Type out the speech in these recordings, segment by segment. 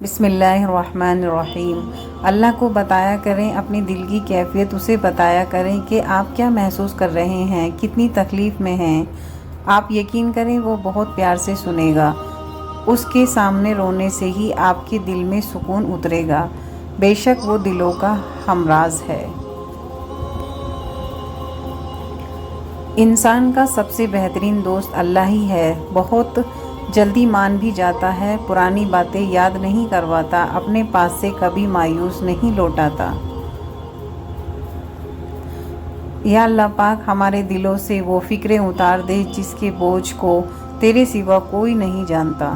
بسم اللہ الرحمن الرحیم۔ اللہ کو بتایا کریں اپنی دل کی کیفیت، اسے بتایا کریں کہ آپ کیا محسوس کر رہے ہیں، کتنی تکلیف میں ہیں۔ آپ یقین کریں وہ بہت پیار سے سنے گا۔ اس کے سامنے رونے سے ہی آپ کے دل میں سکون اترے گا۔ بے شک وہ دلوں کا ہمراز ہے۔ انسان کا سب سے بہترین دوست اللہ ہی ہے۔ بہت جلدی مان بھی جاتا ہے، پرانی باتیں یاد نہیں کرواتا، اپنے پاس سے کبھی مایوس نہیں لوٹاتا۔ یا اللہ پاک ہمارے دلوں سے وہ فکریں اتار دے جس کے بوجھ کو تیرے سوا کوئی نہیں جانتا۔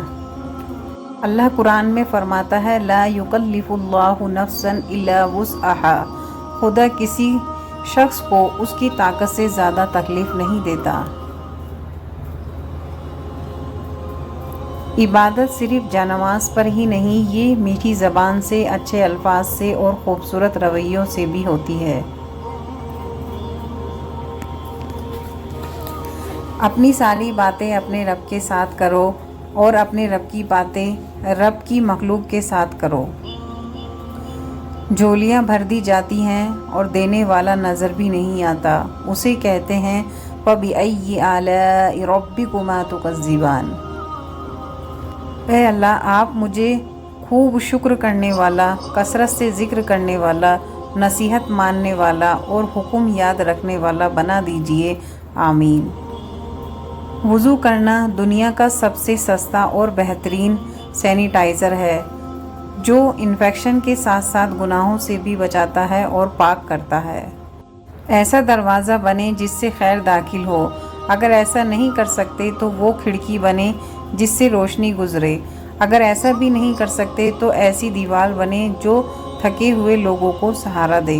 اللہ قرآن میں فرماتا ہے لا یکلف اللہ نفسا الا وسعہا، خدا کسی شخص کو اس کی طاقت سے زیادہ تکلیف نہیں دیتا۔ عبادت صرف جانماز پر ہی نہیں، یہ میٹھی زبان سے، اچھے الفاظ سے اور خوبصورت رویوں سے بھی ہوتی ہے۔ اپنی ساری باتیں اپنے رب کے ساتھ کرو اور اپنے رب کی باتیں رب کی مخلوق کے ساتھ کرو۔ جھولیاں بھر دی جاتی ہیں اور دینے والا نظر بھی نہیں آتا، اسے کہتے ہیں فَبِأَيِّ آلَاءِ رَبِّكُمَا تُكَذِّبَانِ۔ اے اللہ آپ مجھے خوب شکر کرنے والا، کثرت سے ذکر کرنے والا، نصیحت ماننے والا اور حکم یاد رکھنے والا بنا دیجئے، آمین۔ وضو کرنا دنیا کا سب سے سستا اور بہترین سینیٹائزر ہے جو انفیکشن کے ساتھ ساتھ گناہوں سے بھی بچاتا ہے اور پاک کرتا ہے۔ ایسا دروازہ بنے جس سے خیر داخل ہو، اگر ایسا نہیں کر سکتے تو وہ کھڑکی بنے جس سے روشنی گزرے، اگر ایسا بھی نہیں کر سکتے تو ایسی دیوار بنے جو تھکے ہوئے لوگوں کو سہارا دے۔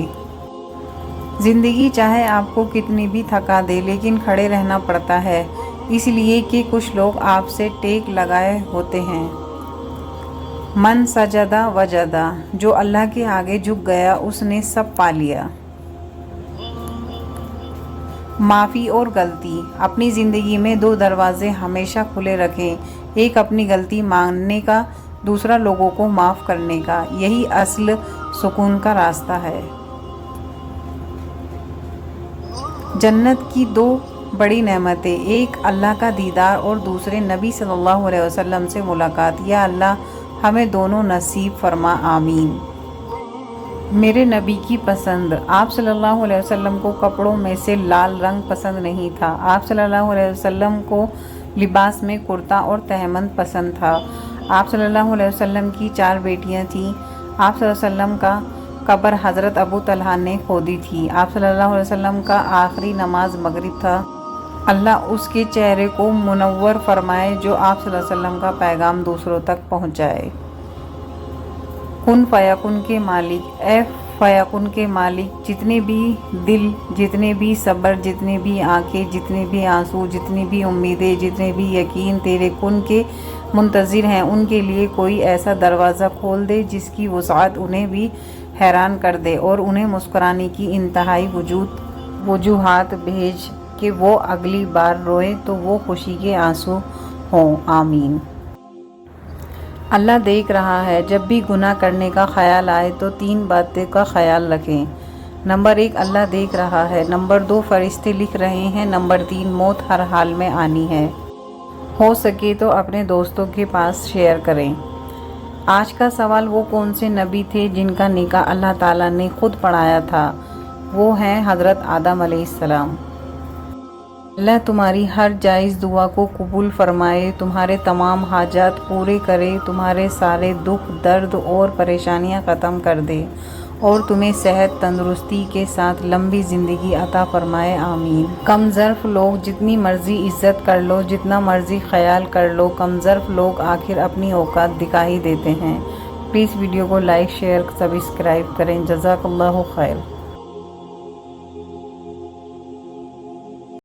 زندگی چاہے آپ کو کتنی بھی تھکا دے لیکن کھڑے رہنا پڑتا ہے، اس لیے کہ کچھ لوگ آپ سے ٹیک لگائے ہوتے ہیں۔ من سجدہ وجدہ، جو اللہ کے آگے جھک گیا اس نے سب پا لیا۔ معافی اور غلطی، اپنی زندگی میں دو دروازے ہمیشہ کھلے رکھیں، ایک اپنی غلطی ماننے کا، دوسرا لوگوں کو معاف کرنے کا، یہی اصل سکون کا راستہ ہے۔ جنت کی دو بڑی نعمتیں، ایک اللہ کا دیدار اور دوسرے نبی صلی اللہ علیہ وسلم سے ملاقات، یا اللہ ہمیں دونوں نصیب فرما، آمین۔ میرے نبی کی پسند، آپ صلی اللہ علیہ وسلم کو کپڑوں میں سے لال رنگ پسند نہیں تھا، آپ صلی اللہ علیہ وسلم کو لباس میں کرتا اور تہمند پسند تھا۔ آپ صلی اللہ علیہ وسلم کی 4 بیٹیاں تھیں، آپ صلی اللہ علیہ وسلم کا قبر حضرت ابو طلحہ نے کھودی تھی، آپ صلی اللہ علیہ وسلم کا آخری نماز مغرب تھا۔ اللہ اس کے چہرے کو منور فرمائے جو آپ صلی اللہ علیہ وسلم کا پیغام دوسروں تک پہنچائے۔ کن فیکن کے مالک، اے فیکن کے مالک، جتنے بھی دل، جتنے بھی صبر، جتنے بھی آنکھیں، جتنے بھی آنسو، جتنی بھی امیدیں، جتنے بھی یقین تیرے کن کے منتظر ہیں، ان کے لیے کوئی ایسا دروازہ کھول دے جس کی وسعت انہیں بھی حیران کر دے اور انہیں مسکرانے کی انتہائی وجوہات بھیج کہ وہ اگلی بار روئیں تو وہ خوشی کے آنسو ہوں، آمین۔ اللہ دیکھ رہا ہے، جب بھی گناہ کرنے کا خیال آئے تو 3 باتوں کا خیال رکھیں۔ نمبر 1 اللہ دیکھ رہا ہے، نمبر 2 فرشتے لکھ رہے ہیں، نمبر 3 موت ہر حال میں آنی ہے۔ ہو سکے تو اپنے دوستوں کے پاس شیئر کریں۔ آج کا سوال، وہ کون سے نبی تھے جن کا نکاح اللہ تعالیٰ نے خود پڑھایا تھا؟ وہ ہیں حضرت آدم علیہ السلام۔ اللہ تمہاری ہر جائز دعا کو قبول فرمائے، تمہارے تمام حاجات پورے کرے، تمہارے سارے دکھ، درد اور پریشانیاں ختم کر دے اور تمہیں صحت تندرستی کے ساتھ لمبی زندگی عطا فرمائے، آمین۔ کم ظرف لوگ جتنی مرضی عزت کر لو، جتنا مرضی خیال کر لو، کم ظرف لوگ آخر اپنی اوقات دکھا ہی دیتے ہیں۔ پلیز ویڈیو کو لائک، شیئر، سبسکرائب کریں۔ جزاک اللہ خیر۔